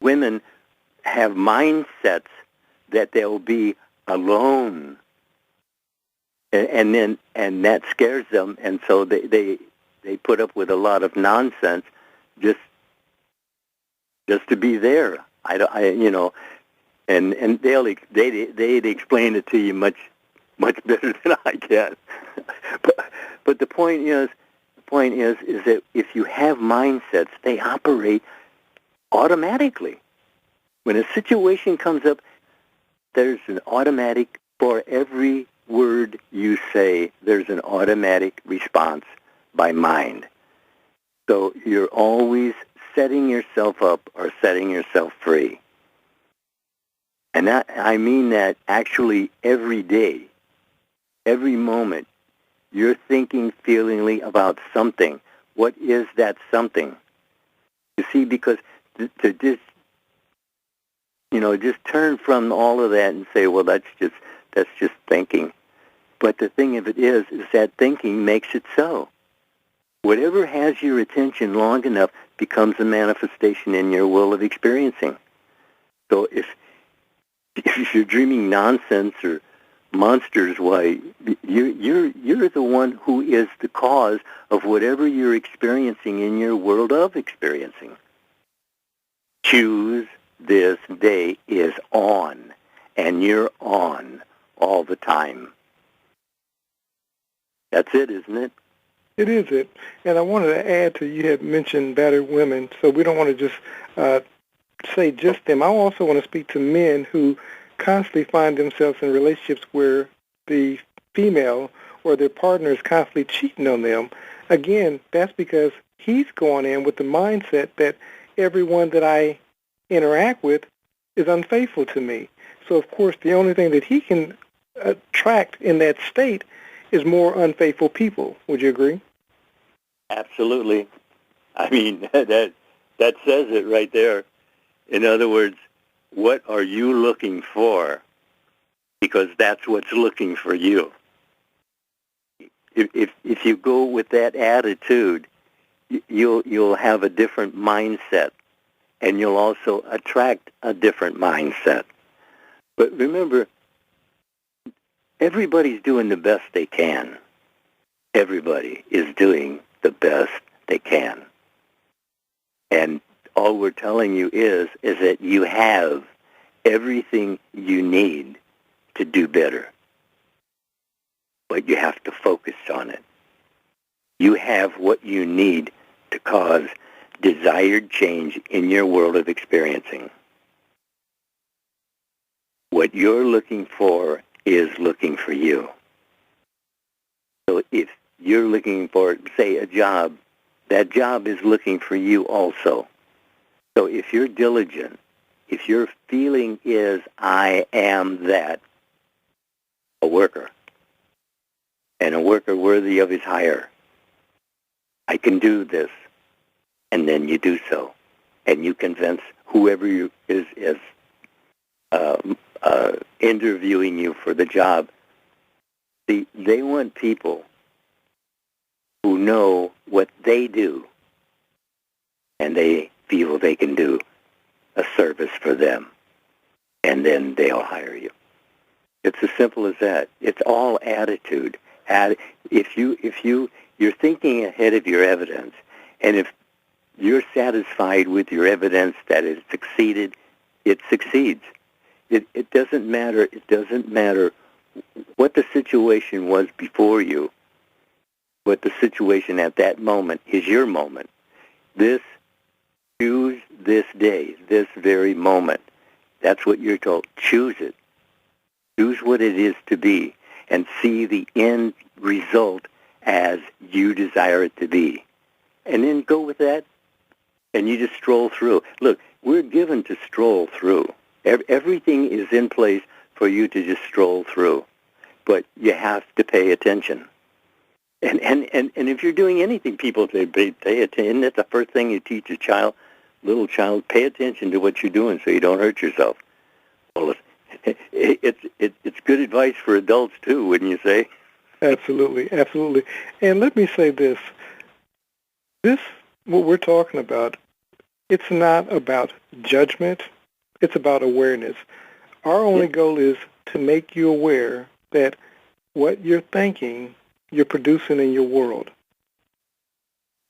women have mindsets that they'll be alone, and that scares them, and so they put up with a lot of nonsense just to be there. And they'd explain it to you much better than I can. but the point is that if you have mindsets, they operate automatically. When a situation comes up, there's an automatic, for every word you say, there's an automatic response by mind. So you're always setting yourself up or setting yourself free. And I mean that actually every day, every moment, you're thinking feelingly about something. What is that something? You see, because to just turn from all of that and say, well, that's just thinking. But the thing of it is that thinking makes it so. Whatever has your attention long enough becomes a manifestation in your world of experiencing. So if you're dreaming nonsense or monsters, why, you're the one who is the cause of whatever you're experiencing in your world of experiencing. Choose this day is on, and you're on all the time. That's it, isn't it? It is it. And I wanted to add to, you had mentioned battered women, so we don't want to just say just them. I also want to speak to men who constantly find themselves in relationships where the female or their partner is constantly cheating on them. Again, that's because he's going in with the mindset that everyone that I interact with is unfaithful to me. So, of course, the only thing that he can attract in that state is more unfaithful people. Would you agree? Absolutely. I mean, that says it right there. In other words, what are you looking for? Because that's what's looking for you. If you go with that attitude, you'll have a different mindset, and you'll also attract a different mindset. But remember, everybody's doing the best they can. Everybody is doing the best they can. And all we're telling you is that you have everything you need to do better. But you have to focus on it. You have what you need to cause desired change in your world of experiencing. What you're looking for is looking for you. So if you're looking for, say, a job, that job is looking for you also. So if you're diligent, if your feeling is, I am that, a worker, and a worker worthy of his hire, I can do this, and then you do so, and you convince whoever is interviewing you for the job. See, they want people who know what they do, and they feel they can do a service for them, and then they'll hire you. It's as simple as that. It's all attitude. If you're thinking ahead of your evidence, and if you're satisfied with your evidence that it succeeded, it succeeds. It doesn't matter. It doesn't matter what the situation was before you. What the situation at that moment is your moment. Choose this day, this very moment. That's what you're told. Choose it. Choose what it is to be, and see the end result as you desire it to be. And then go with that, and you just stroll through. Look, we're given to stroll through. Everything is in place for you to just stroll through. But you have to pay attention. And if you're doing anything, people say, pay attention. Isn't that the first thing you teach a little child? Pay attention to what you're doing so you don't hurt yourself. Well, it's good advice for adults, too, wouldn't you say? Absolutely, absolutely. And let me say this. What we're talking about It's not about judgment. It's about awareness. Our only goal is to make you aware that what you're thinking, you're producing in your world.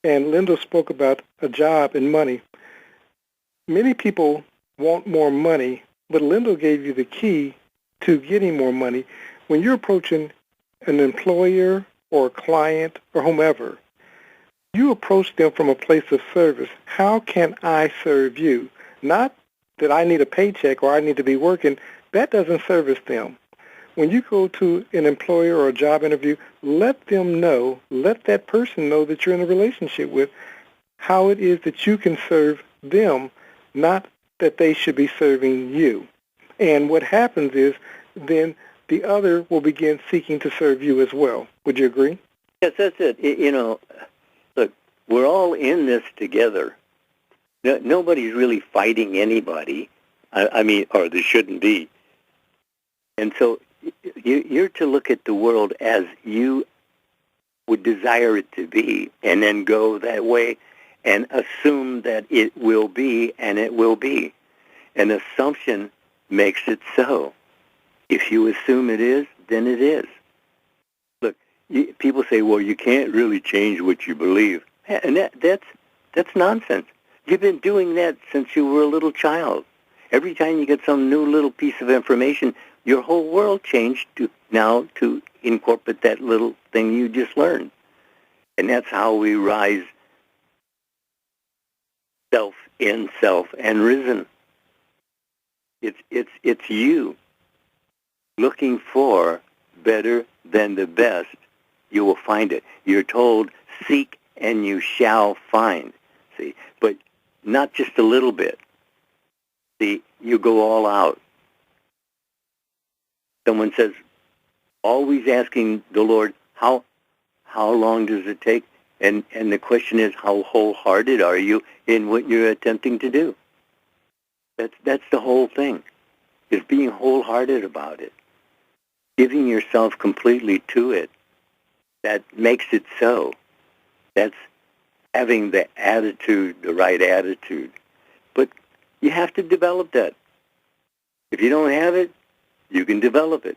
And Lindell spoke about a job and money. Many people want more money, but Lindell gave you the key to getting more money. When you're approaching an employer or a client or whomever, you approach them from a place of service. How can I serve you? Not that I need a paycheck or I need to be working. That doesn't service them. When you go to an employer or a job interview, let them know, let that person know that you're in a relationship with, how it is that you can serve them, not that they should be serving you. And what happens is then the other will begin seeking to serve you as well. Would you agree? Yes, that's it. Look, we're all in this together. Nobody's really fighting anybody. I mean, or there shouldn't be. And so you're to look at the world as you would desire it to be, and then go that way and assume that it will be, and it will be. An assumption makes it so. If you assume it is, then it is. Look, people say, well, you can't really change what you believe. And that's nonsense. You've been doing that since you were a little child. Every time you get some new little piece of information, your whole world changed to incorporate that little thing you just learned. And that's how we rise self in self and risen. It's you looking for better than the best. You will find it. You're told, seek and you shall find. See, but not just a little bit. See, you go all out. Someone says, always asking the Lord, how long does it take? And the question is, how wholehearted are you in what you're attempting to do? That's the whole thing, is being wholehearted about it. Giving yourself completely to it. That makes it so. That's having the attitude, the right attitude. But you have to develop that. If you don't have it, you can develop it.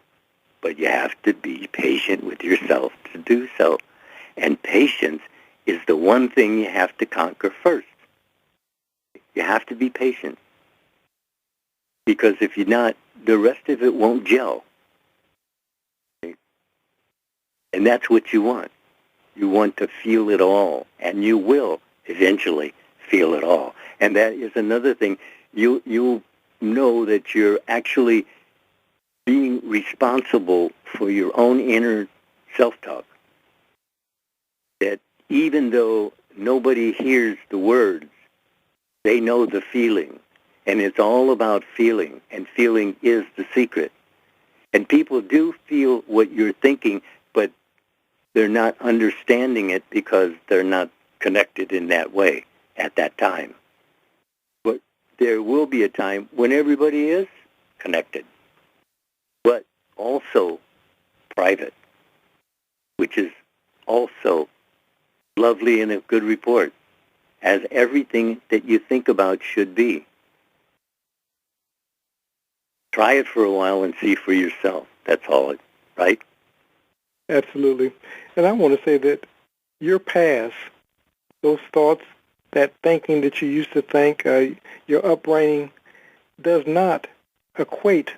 But you have to be patient with yourself to do so. And patience is the one thing you have to conquer first. You have to be patient. Because if you're not, the rest of it won't gel. And that's what you want. You want to feel it all. And you will eventually feel it all. And that is another thing. You know that you're actually being responsible for your own inner self-talk. That even though nobody hears the words, they know the feeling. And it's all about feeling. And feeling is the secret. And people do feel what you're thinking, but they're not understanding it because they're not connected in that way at that time. But there will be a time when everybody is connected, but also private, which is also lovely and a good report, as everything that you think about should be. Try it for a while and see for yourself. That's all, right? Absolutely. And I want to say that your past, those thoughts, that thinking that you used to think, your upbringing, does not equate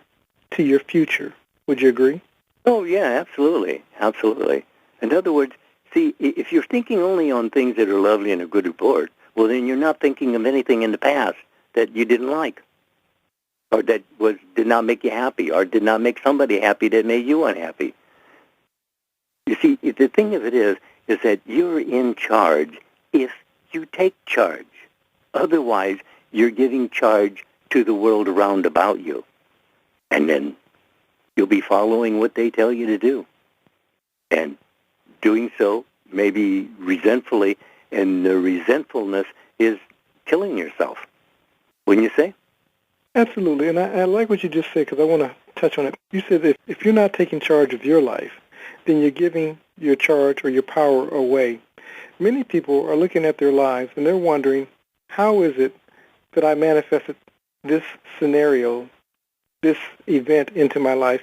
to your future. Would you agree? Oh, yeah, absolutely. Absolutely. In other words, see, if you're thinking only on things that are lovely and a good report, well, then you're not thinking of anything in the past that you didn't like, or that did not make you happy, or did not make somebody happy that made you unhappy. You see, the thing of it is that you're in charge if you take charge. Otherwise, you're giving charge to the world around about you. And then you'll be following what they tell you to do. And doing so, maybe resentfully, and the resentfulness is killing yourself. Wouldn't you say? Absolutely. And I like what you just said, because I want to touch on it. You said that if you're not taking charge of your life, then you're giving your charge or your power away. Many people are looking at their lives and they're wondering, how is it that I manifested this scenario, this event into my life.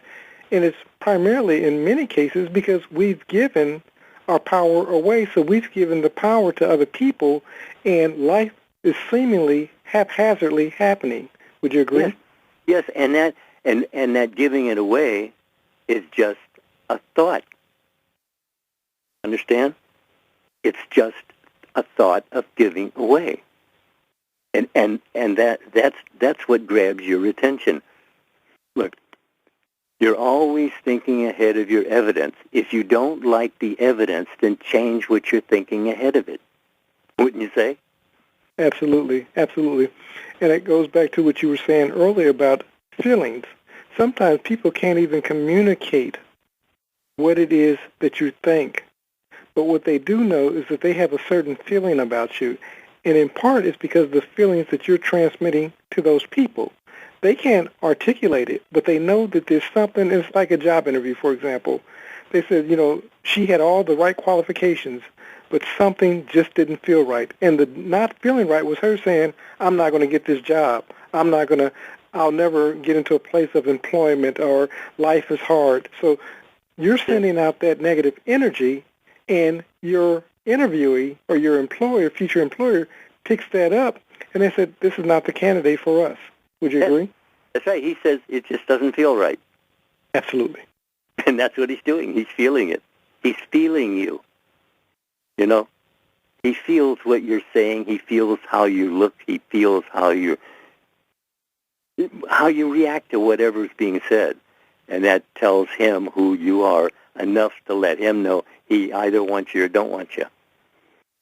And it's primarily, in many cases, because we've given our power away. So we've given the power to other people, and life is seemingly haphazardly happening. Would you agree? Yes, and that giving it away is just a thought. Understand? It's just a thought of giving away. And that's what grabs your attention. Look, you're always thinking ahead of your evidence. If you don't like the evidence, then change what you're thinking ahead of it. Wouldn't you say? Absolutely, absolutely. And it goes back to what you were saying earlier about feelings. Sometimes people can't even communicate what it is that you think. But what they do know is that they have a certain feeling about you. And in part, it's because of the feelings that you're transmitting to those people. They can't articulate it, but they know that there's something. It's like a job interview, for example. They said, she had all the right qualifications, but something just didn't feel right. And the not feeling right was her saying, I'm not going to get this job. I'll never get into a place of employment, or life is hard. So you're sending out that negative energy, and your interviewee or your future employer, picks that up, and they said, this is not the candidate for us. Would you agree? That's right. He says it just doesn't feel right. Absolutely. And that's what he's doing. He's feeling it. He's feeling you. He feels what you're saying. He feels how you look. He feels how you react to whatever's being said. And that tells him who you are enough to let him know he either wants you or don't want you.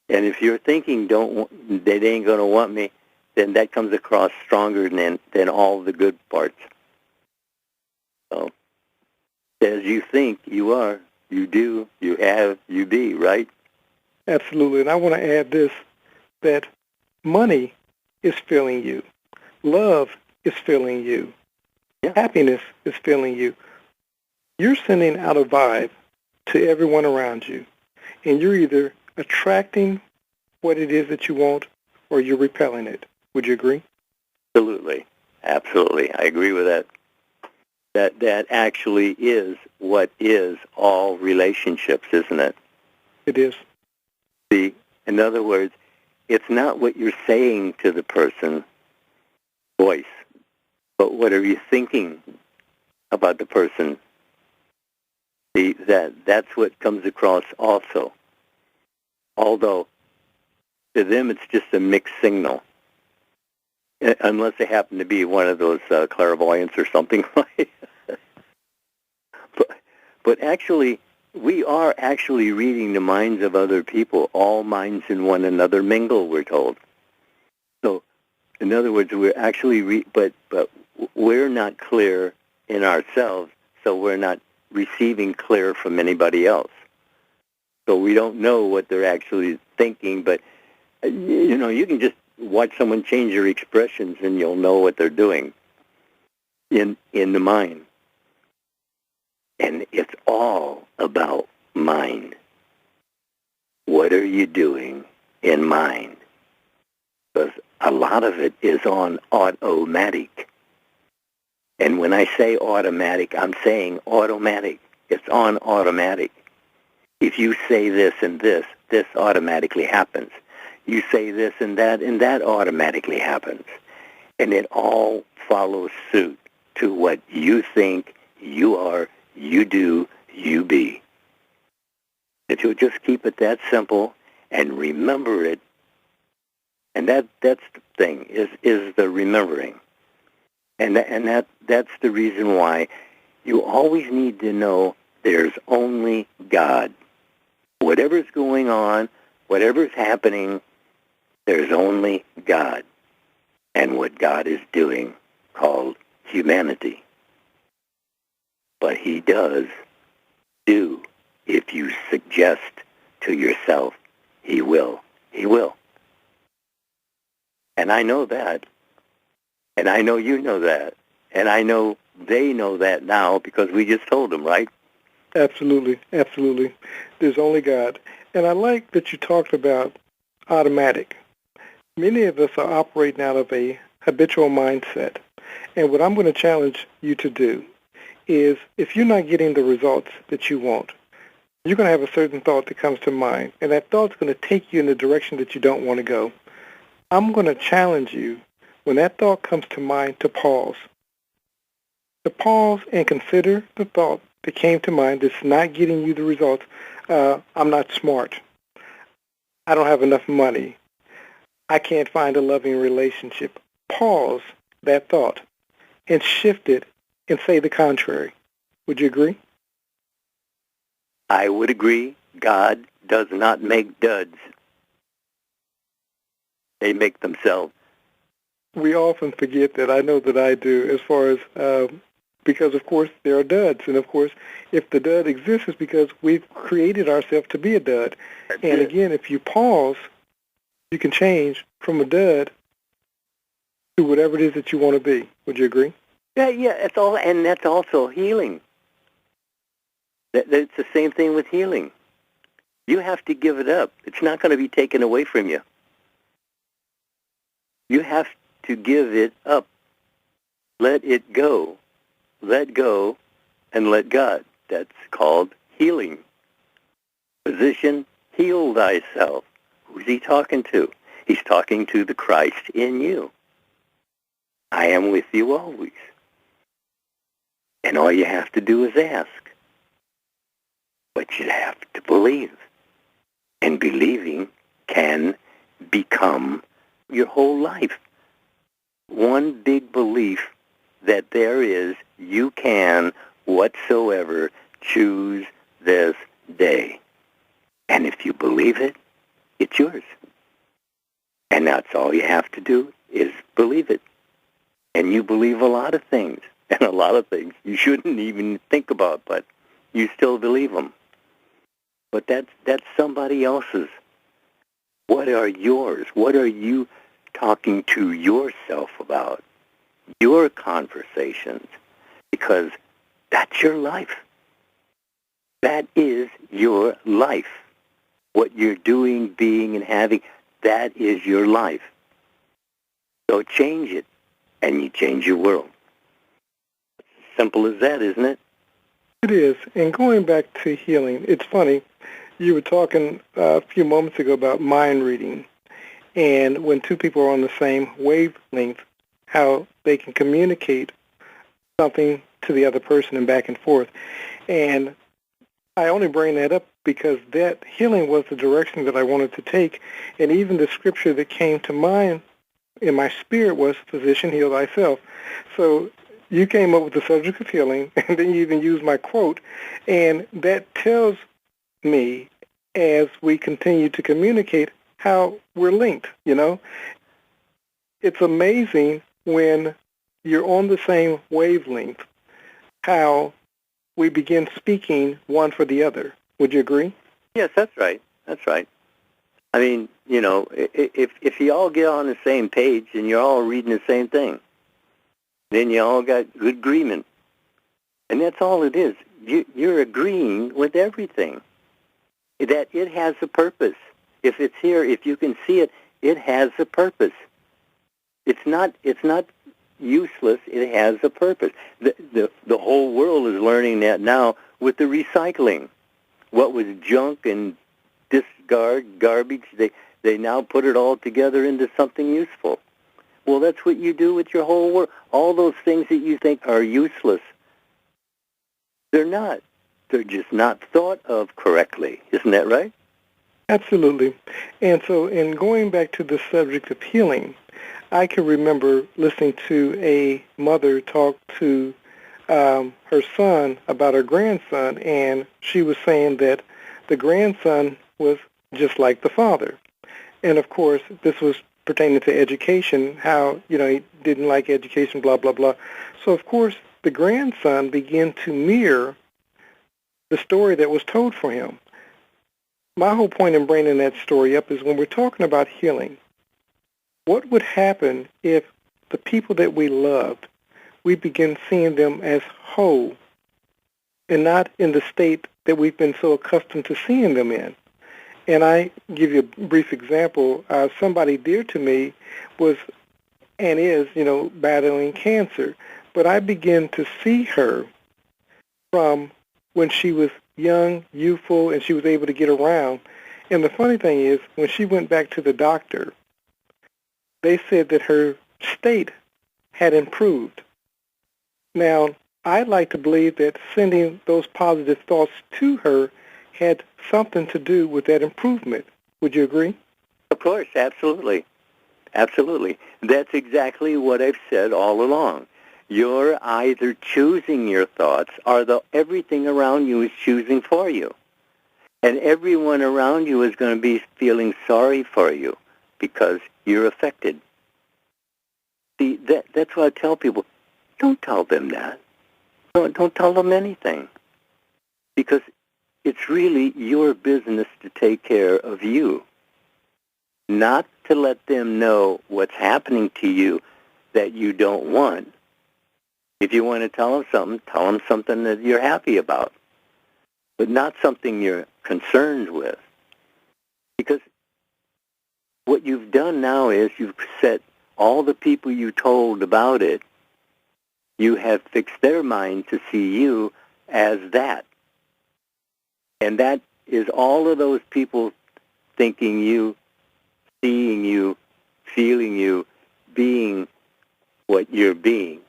And if you're thinking they ain't going to want me, then that comes across stronger than all the good parts. So, as you think, you are, you do, you have, you be, right? Absolutely. And I want to add this, that money is filling you. Love is filling you. Yeah. Happiness is filling you. You're sending out a vibe to everyone around you, and you're either attracting what it is that you want, or you're repelling it. Would you agree? Absolutely. Absolutely. I agree with that. That actually is what is all relationships, isn't it? It is. See, in other words, it's not what you're saying to the person, voice, but what are you thinking about the person? See, that's what comes across also. Although, to them, it's just a mixed signal. Unless they happen to be one of those clairvoyants or something like that. But actually, we are actually reading the minds of other people. All minds in one another mingle, we're told. So, in other words, we're actually, but we're not clear in ourselves, so we're not receiving clear from anybody else. So we don't know what they're actually thinking, but, you can just watch someone change their expressions and you'll know what they're doing in the mind. And it's all about mind. What are you doing in mind? Because a lot of it is on automatic. And when I say automatic, I'm saying automatic. It's on automatic. If you say this and this automatically happens. You say this and that automatically happens. And it all follows suit to what you think, you are, you do, you be. If you'll just keep it that simple and remember it, and that's the thing, is the remembering. And that's the reason why you always need to know there's only God. Whatever's going on, whatever's happening, there's only God and what God is doing, called humanity. But he does do. If you suggest to yourself, he will. He will. And I know that. And I know you know that. And I know they know that now because we just told them, right? Absolutely. Absolutely. There's only God. And I like that you talked about automatic. Many of us are operating out of a habitual mindset. And what I'm going to challenge you to do is, if you're not getting the results that you want, you're going to have a certain thought that comes to mind, and that thought's going to take you in the direction that you don't want to go. I'm going to challenge you, when that thought comes to mind, to pause. To pause and consider the thought that came to mind that's not getting you the results. I'm not smart. I don't have enough money. I can't find a loving relationship. Pause that thought and shift it and say the contrary. Would you agree? I would agree. God does not make duds. They make themselves. We often forget that. I know that I do, as far as, because, of course, there are duds. And, of course, if the dud exists, it's because we've created ourselves to be a dud. And, again, if you pause, you can change from a dud to whatever it is that you want to be. Would you agree? Yeah, that's all, and that's also healing. It's the same thing with healing. You have to give it up. It's not going to be taken away from you. You have to give it up. Let it go. Let go and let God. That's called healing. Physician, heal thyself. Who's he talking to? He's talking to the Christ in you. I am with you always. And all you have to do is ask. But you have to believe. And believing can become your whole life. One big belief that there is, you can whatsoever choose this day. And if you believe it, it's yours. And that's all you have to do is believe it. And you believe a lot of things. And a lot of things you shouldn't even think about, but you still believe them. But that's somebody else's. What are yours? What are you talking to yourself about? Your conversations. Because that's your life. That is your life. What you're doing, being, and having, that is your life. So change it, and you change your world. Simple as that, isn't it? It is. And going back to healing, it's funny. You were talking a few moments ago about mind reading, and when two people are on the same wavelength, how they can communicate something to the other person and back and forth. And I only bring that up because that healing was the direction that I wanted to take, and even the scripture that came to mind in my spirit was, physician, heal thyself. So you came up with the subject of healing, and then you even used my quote, and that tells me, as we continue to communicate, how we're linked, you know. It's amazing when you're on the same wavelength, how we begin speaking one for the other. Would you agree? Yes, that's right. That's right. I mean, you know, if you all get on the same page and you're all reading the same thing, then you all got good agreement. And that's all it is. You're agreeing with everything. That it has a purpose. If it's here, if you can see it, it has a purpose. It's not useless. It has a purpose. The whole world is learning that now with the recycling. What was junk and garbage, they now put it all together into something useful. Well, that's what you do with your whole world. All those things that you think are useless, they're not. They're just not thought of correctly. Isn't that right? Absolutely. And so in going back to the subject of healing, I can remember listening to a mother talk to her son about her grandson, and she was saying that the grandson was just like the father. And, of course, this was pertaining to education, how, you know, he didn't like education, blah, blah, blah. So, of course, the grandson began to mirror the story that was told for him. My whole point in bringing that story up is when we're talking about healing, what would happen if the people that we loved, we begin seeing them as whole and not in the state that we've been so accustomed to seeing them in? And I give you a brief example. Somebody dear to me was and is, battling cancer. But I began to see her from when she was young, youthful, and she was able to get around. And the funny thing is, when she went back to the doctor, they said that her state had improved. Now, I'd like to believe that sending those positive thoughts to her had something to do with that improvement. Would you agree? Of course, absolutely. Absolutely. That's exactly what I've said all along. You're either choosing your thoughts or everything around you is choosing for you. And everyone around you is going to be feeling sorry for you because you're affected. See, that's why I tell people, don't tell them that. Don't tell them anything. Because it's really your business to take care of you, not to let them know what's happening to you that you don't want. If you want to tell them something that you're happy about, but not something you're concerned with. Because what you've done now is you've set all the people you told about it, you have fixed their mind to see you as that. And that is all of those people thinking you, seeing you, feeling you, being what you're being.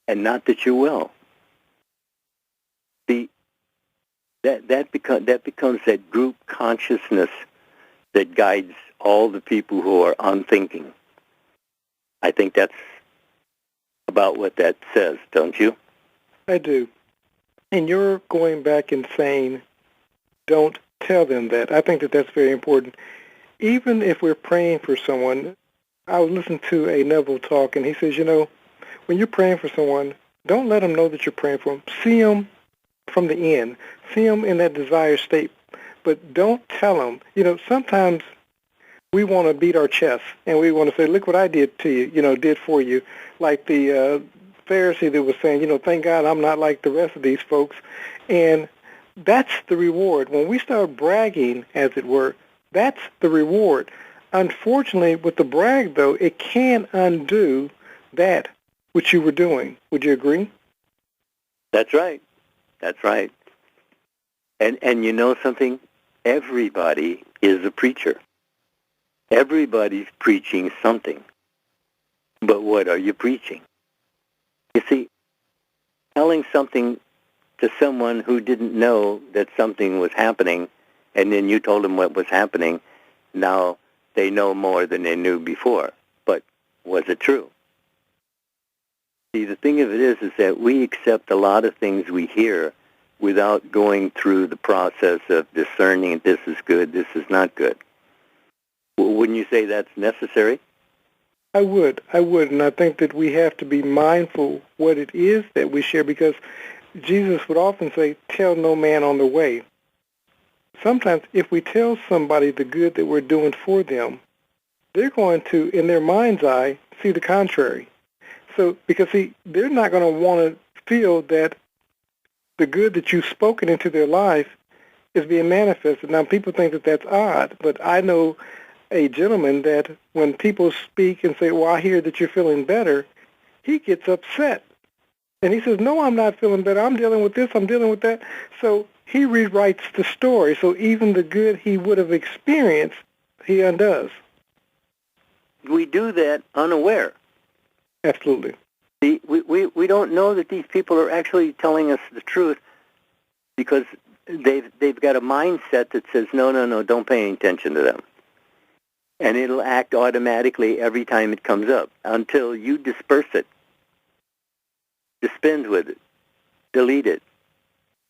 And not that you will. See, that becomes that group consciousness that guides all the people who are unthinking. I think that's about what that says, don't you? I do. And you're going back and saying, don't tell them that. I think that that's very important. Even if we're praying for someone, I was listening to a Neville talk, and he says, when you're praying for someone, don't let them know that you're praying for them. See them from the end. See them in that desired state. But don't tell them. Sometimes we want to beat our chest, and we want to say, look what I did to you, did for you. Like the Pharisee that was saying, thank God I'm not like the rest of these folks. And that's the reward. When we start bragging, as it were, that's the reward. Unfortunately, with the brag, though, it can undo that which you were doing. Would you agree? That's right. That's right. And you know something? Everybody is a preacher. Everybody's preaching something. But what are you preaching? You see, telling something to someone who didn't know that something was happening, and then you told them what was happening, now they know more than they knew before. But was it true? See, the thing of it is that we accept a lot of things we hear without going through the process of discerning this is good, this is not good. Wouldn't you say that's necessary? I would, and I think that we have to be mindful what it is that we share, because Jesus would often say, tell no man on the way. Sometimes if we tell somebody the good that we're doing for them, they're going to, in their mind's eye, see the contrary. So, because they're not going to want to feel that the good that you've spoken into their life is being manifested. Now, people think that that's odd, but I know a gentleman that when people speak and say, well, I hear that you're feeling better, he gets upset. And he says, no, I'm not feeling better. I'm dealing with this, I'm dealing with that. So he rewrites the story. So even the good he would have experienced, he undoes. We do that unaware. Absolutely. See, we don't know that these people are actually telling us the truth because they've got a mindset that says, no, don't pay any attention to them. And it'll act automatically every time it comes up until you disperse it, dispense with it, delete it.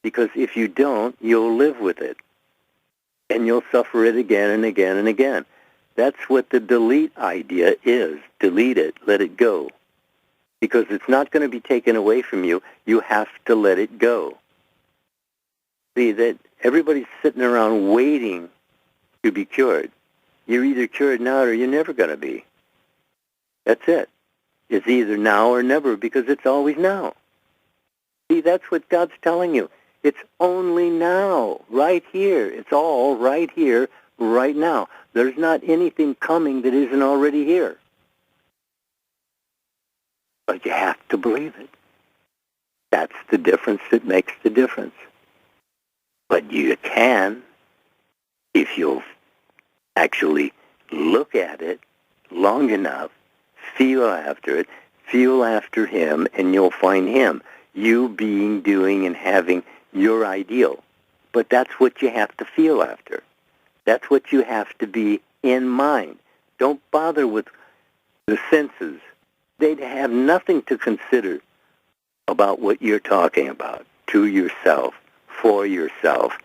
Because if you don't, you'll live with it. And you'll suffer it again and again and again. That's what the delete idea is. Delete it. Let it go. Because it's not going to be taken away from you. You have to let it go. See, that everybody's sitting around waiting to be cured. You're either cured now or you're never going to be. That's it. It's either now or never because it's always now. See, that's what God's telling you. It's only now, right here. It's all right here, right now. There's not anything coming that isn't already here. But you have to believe it. That's the difference that makes the difference. But you can, if you'll actually look at it long enough, feel after it, feel after him, and you'll find him. You being, doing, and having your ideal. But that's what you have to feel after. That's what you have to be in mind. Don't bother with the senses. They'd have nothing to consider about what you're talking about, to yourself, for yourself,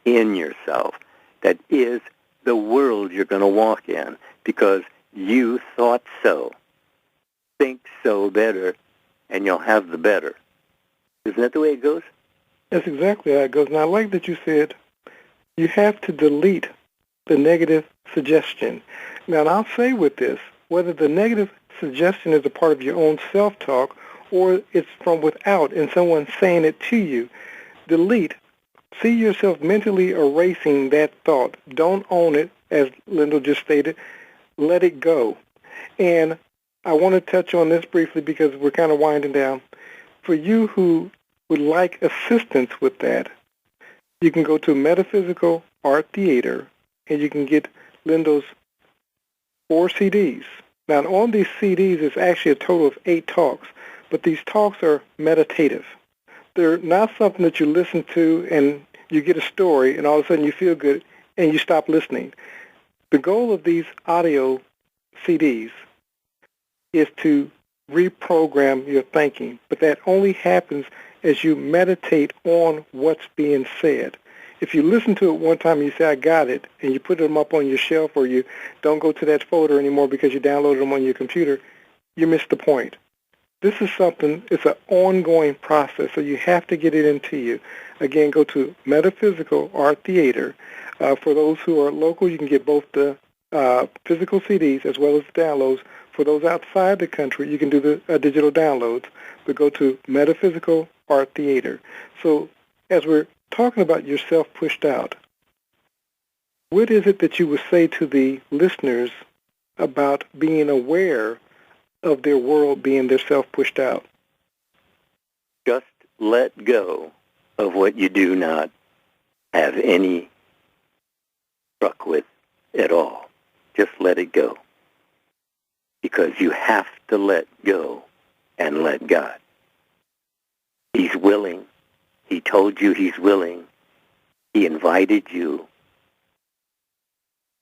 in yourself. That is the world you're going to walk in because you thought so. Think so better, and you'll have the better. Isn't that the way it goes? That's exactly how it goes. And I like that you said you have to delete the negative suggestion. Now, and I'll say with this, whether the negative suggestion is a part of your own self-talk or it's from without and someone saying it to you, delete. See yourself mentally erasing that thought. Don't own it, as Lindell just stated. Let it go. And I want to touch on this briefly because we're kind of winding down. For you who would like assistance with that, you can go to Metaphysical Art Theater and you can get Lindell's 4 CDs. Now, on these CDs is actually a total of 8 talks, but these talks are meditative. They're not something that you listen to and you get a story and all of a sudden you feel good and you stop listening. The goal of these audio CDs is to reprogram your thinking, but that only happens as you meditate on what's being said. If you listen to it one time and you say, I got it, and you put them up on your shelf or you don't go to that folder anymore because you downloaded them on your computer, you miss the point. This is something, it's an ongoing process, so you have to get it into you. Again, go to Metaphysical Art Theater. For those who are local, you can get both the physical CDs as well as the downloads. For those outside the country, you can do the digital downloads, but go to Metaphysical Art Theater. So as we're talking about yourself pushed out, what is it that you would say to the listeners about being aware of their world being their self pushed out? Just let go of what you do not have any truck with at all. Just let it go. Because you have to let go and let God. He's willing. He told you he's willing. He invited you.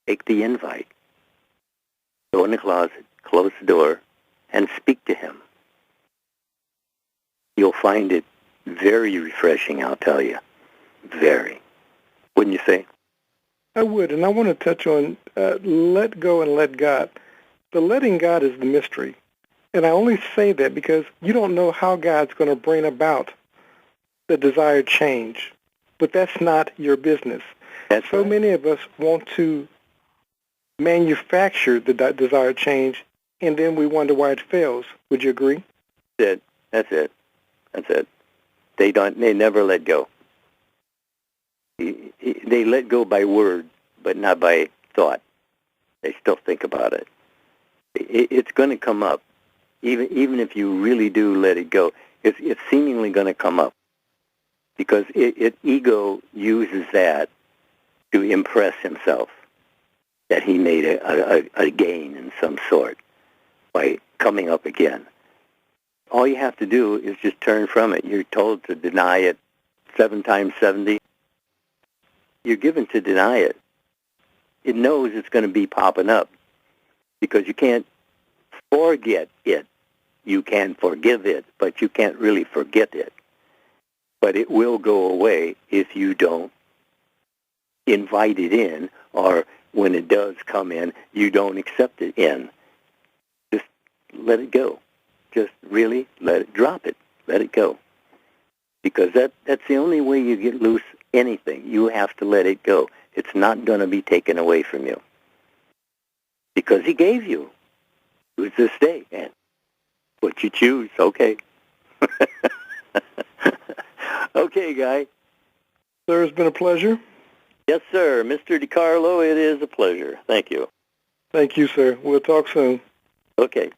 Take the invite. Go in the closet, close the door, and speak to him. You'll find it very refreshing, I'll tell you. Very. Wouldn't you say? I would, and I want to touch on let go and let God. The letting God is the mystery. And I only say that because you don't know how God's going to bring about the desired change. But that's not your business. That's so right. Many of us want to manufacture the desired change, and then we wonder why it fails. Would you agree? That's it. That's it. They never let go. They let go by word, but not by thought. They still think about it. It's going to come up. Even if you really do let it go, it's seemingly going to come up. Because ego uses that to impress himself that he made a gain in some sort by coming up again. All you have to do is just turn from it. You're told to deny it 7 times 70. You're given to deny it. It knows it's going to be popping up because you can't forget it. You can forgive it, but you can't really forget it. But it will go away if you don't invite it in, or when it does come in, you don't accept it in. Just let it go. Just really drop it. Let it go. Because that's the only way you get loose anything. You have to let it go. It's not going to be taken away from you. Because he gave you. It was this day, and what you choose, okay. Okay, guy. Sir, it's been a pleasure. Yes, sir. Mr. DeCarlo, it is a pleasure. Thank you. Thank you, sir. We'll talk soon. Okay.